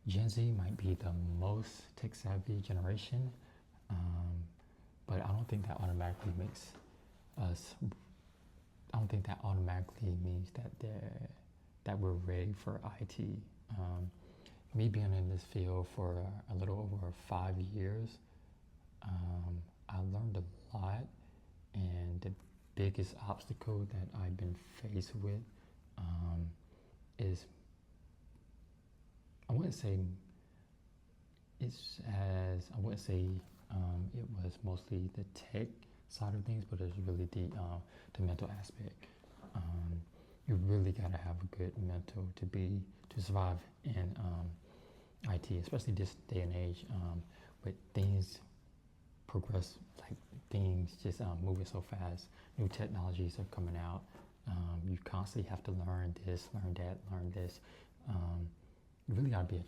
Gen Z might be the most tech savvy generation, but I don't think that automatically makes us. I don't think that automatically means that we're ready for IT. Me being in this field for a little over 5 years, I learned a lot, and the biggest obstacle that I've been faced with is, I wouldn't say I wouldn't say it was mostly the tech side of things, but it's really the mental aspect. You really gotta have a good mental to survive in IT, especially this day and age. But things progress, like things just moving so fast. New technologies are coming out. You constantly have to learn this, learn that, learn this. You really gotta be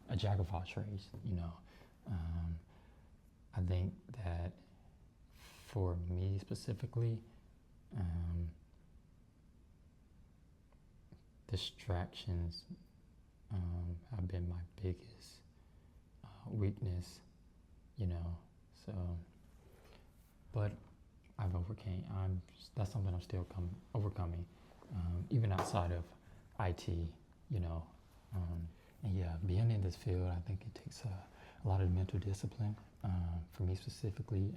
a jack of all trades. I think that for me specifically, distractions have been my biggest weakness, so, but I've overcame. That's something I'm still overcoming, even outside of IT. And yeah, being in this field, I think it takes a lot of mental discipline. For me specifically,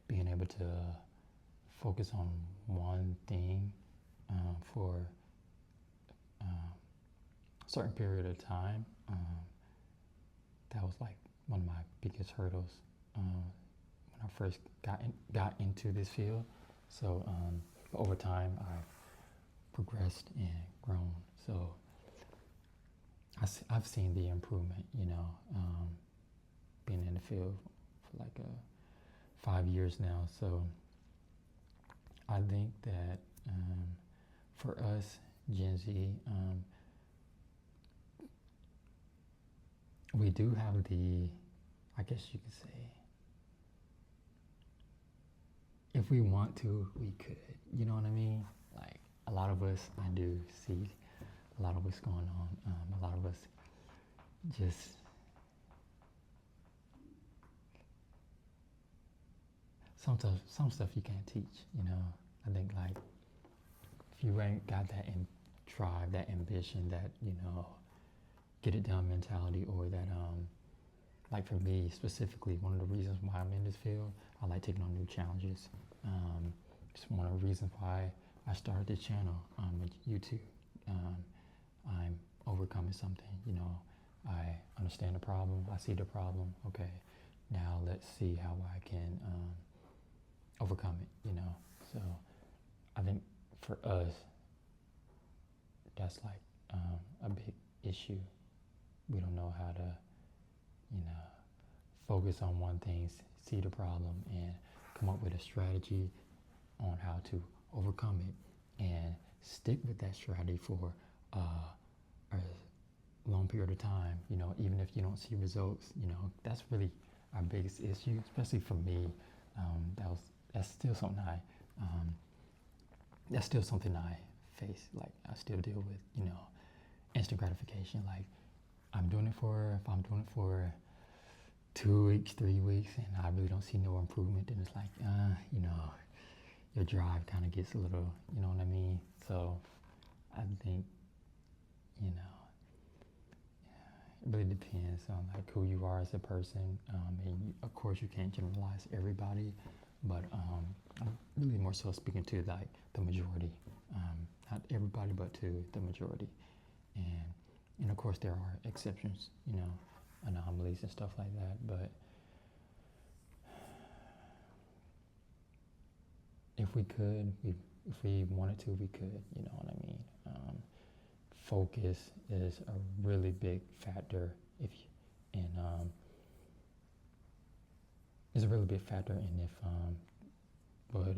being able to focus on one thing for a certain period of time, that was like one of my biggest hurdles when I first got into this field. So over time, I've progressed and grown. So I've seen the improvement, being in the field for like 5 years now. So I think that for us, Gen Z, we do have I guess you could say, if we want to, we could. You know what I mean? Like a lot of us, I do see a lot of what's going on. A lot of us just some stuff you can't teach. I think like if you ain't got that drive, that ambition, that get it done mentality, or that like for me specifically, one of the reasons why I'm in this field, I like taking on new challenges. It's one of the reasons why I started this channel with YouTube. I'm overcoming something. I understand the problem. I see the problem. Okay, now let's see how I can overcome it. So I think for us, that's like a big issue. We don't know how to, focus on one thing, see the problem, and come up with a strategy on how to overcome it, and stick with that strategy for a long period of time. Even if you don't see results, that's really our biggest issue, especially for me. That's still something I face. Like I still deal with, instant gratification. Like if I'm doing it for 2 weeks, 3 weeks, and I really don't see no improvement, then it's like, your drive kind of gets a little, you know what I mean? So I think, it really depends on like who you are as a person. And of course you can't generalize everybody, but I'm really more so speaking to like the majority. Not everybody, but to the majority. And of course there are exceptions, anomalies and stuff like that, but if we wanted to, we could, you know what I mean? Focus is a really big factor is a really big factor in if but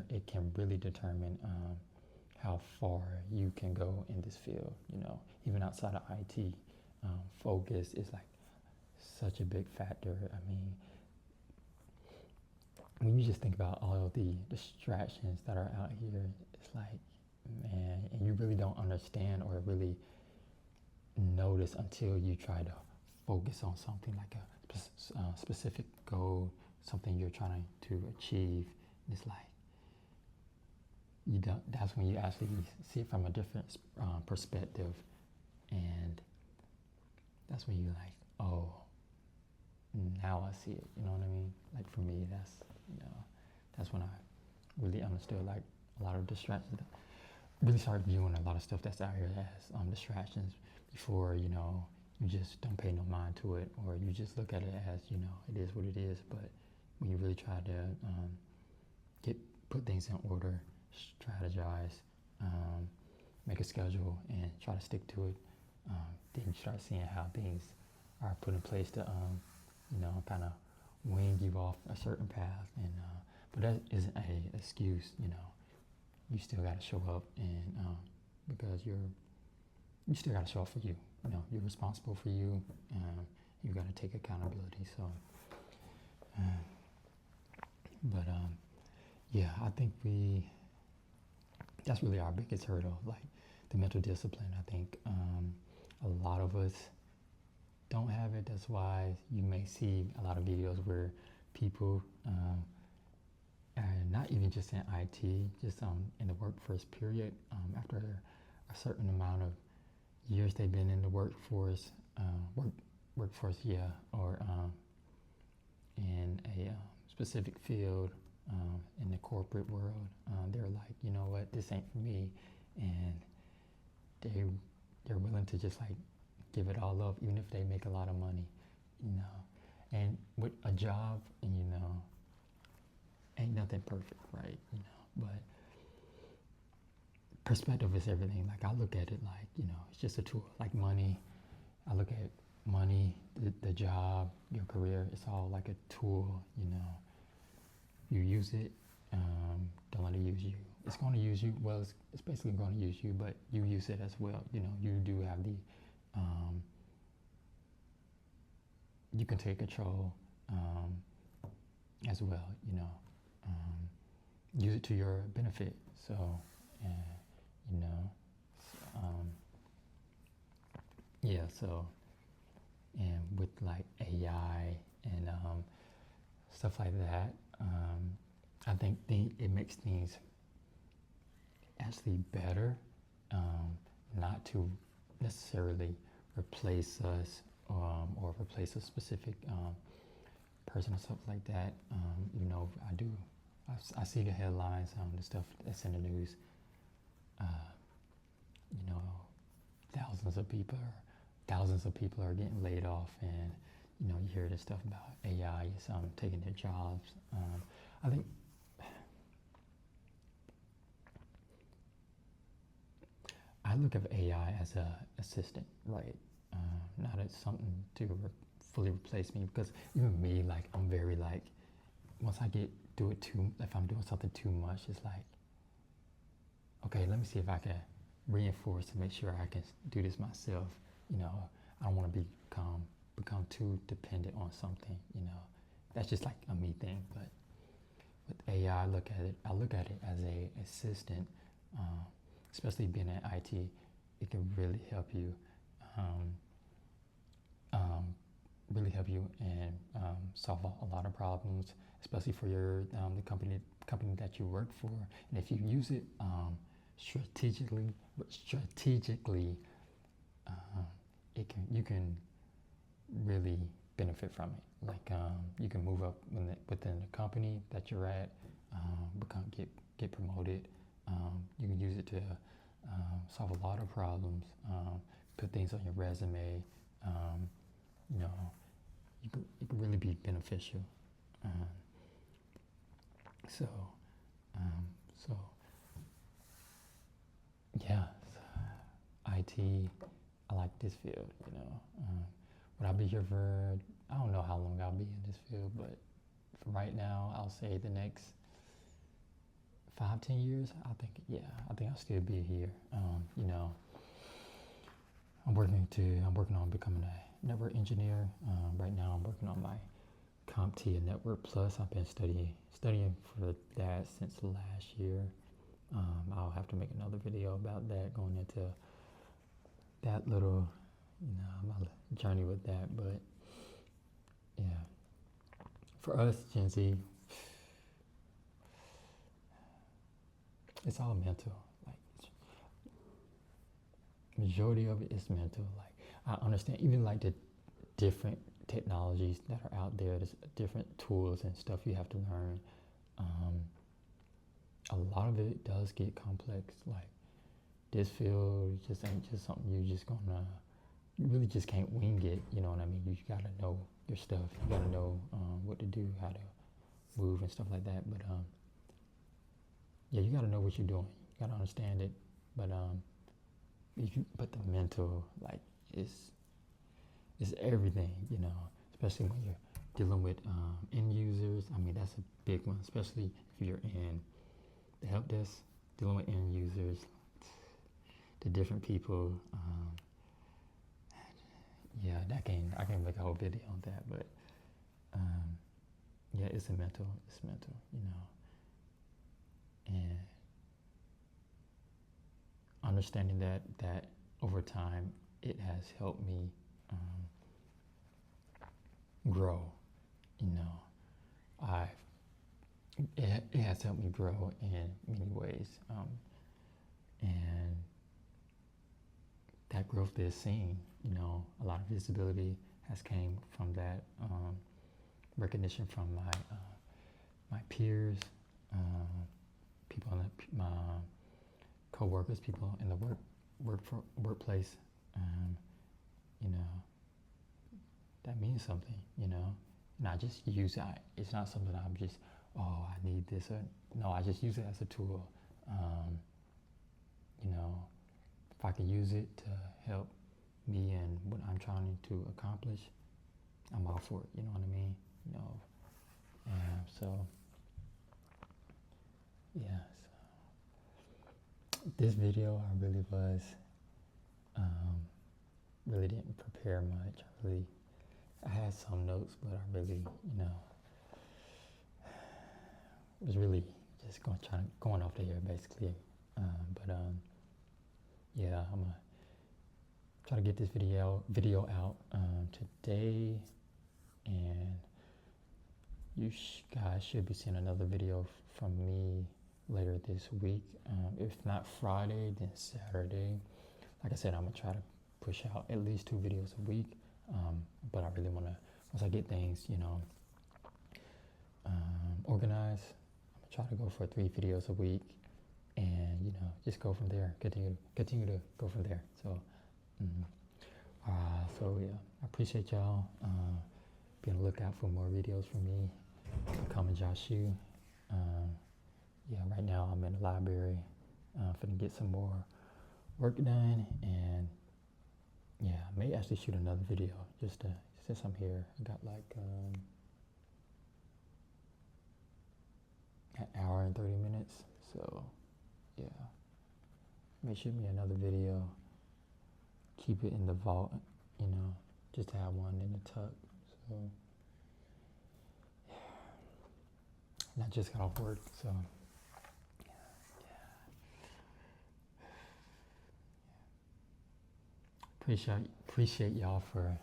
it can really determine how far you can go in this field. Even outside of IT, focus is like such a big factor. I mean, when you just think about all of the distractions that are out here, it's like don't understand or really notice until you try to focus on something like a specific goal, something you're trying to achieve. It's like you don't. That's when you actually see it from a different perspective, and that's when you're like, oh, now I see it. You know what I mean? Like for me, that's when I really understood like a lot of distractions. Really started viewing a lot of stuff that's out here as distractions. Before you just don't pay no mind to it, or you just look at it as it is what it is. But when you really try to put things in order, strategize, make a schedule, and try to stick to it, then you start seeing how things are put in place to kind of wing you off a certain path. And but that isn't an excuse. You still got to show up, and because you still got to show up for you. You're responsible for you. You got to take accountability. So, yeah, I think that's really our biggest hurdle, like the mental discipline. I think a lot of us don't have it. That's why you may see a lot of videos where people, and not even just in IT, just in the workforce period, after a certain amount of years they've been in the workforce, or in a specific field, in the corporate world, they're like, you know what, this ain't for me, and they're willing to just like give it all up, even if they make a lot of money, and with a job, and ain't nothing perfect, right? But perspective is everything. Like I look at it like, it's just a tool. Like money, I look at money, the job, your career, it's all like a tool, You use it, don't let it use you. It's going to use you, well, it's basically going to use you, but you use it as well. You do have the, you can take control as well, use it to your benefit. So, yeah, so, and with like AI and stuff like that, I think it makes things actually better, not to necessarily replace us, or replace a specific person or something like that. I see the headlines, the stuff that's in the news. Thousands of people are getting laid off, and you hear this stuff about AI is taking their jobs. I think I look at AI as a assistant, right? Not as something to fully replace me, because even me, like I'm very like, once I if I'm doing something too much, it's like, okay, let me see if I can reinforce to make sure I can do this myself. I don't want to become too dependent on something. That's just like a me thing. But with AI, I look at it as a assistant, especially being in IT. It can really help you, and solve a lot of problems, especially for the company that you work for. And if you use it strategically, you can really benefit from it. Like you can move up within the company that you're at, get promoted. You can use it to solve a lot of problems, put things on your resume. It can really be beneficial. So yeah, IT. I like this field. Would I be here for? I don't know how long I'll be in this field, but for right now, I'll say the next 5-10 years. I think I'll still be here. I'm working on becoming a network engineer. Right now, I'm working on my CompTIA Network Plus. I've been studying for that since last year, I'll have to make another video about that, going into that little, my journey with that. But yeah, for us, Gen Z, it's all mental. Like, majority of it is mental. Like, I understand even like the different technologies that are out there. There's different tools and stuff you have to learn. A lot of it does get complex. Like, this field just ain't just something you really just can't wing it. You know what I mean? You gotta know your stuff. You gotta know what to do, how to move and stuff like that. But yeah, you gotta know what you're doing. You gotta understand it. But but the mental, like, is everything. Especially when you're dealing with end users. I mean, that's a big one, especially if you're in the help desk, dealing with end users, the different people. Yeah, I can make a whole video on that, but yeah, it's mental, and understanding that over time, it has helped me grow. It has helped me grow in many ways, and that growth is seen. A lot of visibility has came from that, recognition from my peers, people in my co-workers, people in the workplace. That means something. Not just use it. It's not something I'm just, oh, I need this. No, I just use it as a tool. If I can use it to help me and what I'm trying to accomplish, I'm all for it. You know what I mean? So yeah. So this video, I really was, really didn't prepare much. I had some notes, but I really, was really just going off the air basically. Yeah, I'm gonna try to get this video out today, and you guys should be seeing another video from me later this week. If not Friday, then Saturday. Like I said, I'm gonna try to push out at least 2 videos a week. But I really wanna, once I get things, organized, I'm gonna try to go for 3 videos a week, and just go from there. Continue to go from there. So, so yeah, I appreciate y'all. Be on the lookout for more videos from me. Common Josh Yu. Yeah, right now I'm in the library, finna get some more work done, and yeah, I may actually shoot another video just since I'm here. I got like an hour and 30 minutes, so yeah, may shoot me another video. Keep it in the vault, just to have one in the tuck. So yeah, and I just got off work, so yeah. Appreciate y'all for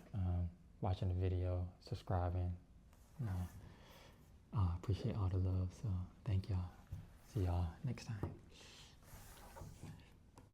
watching the video, subscribing. Appreciate all the love. So thank y'all. See y'all next time.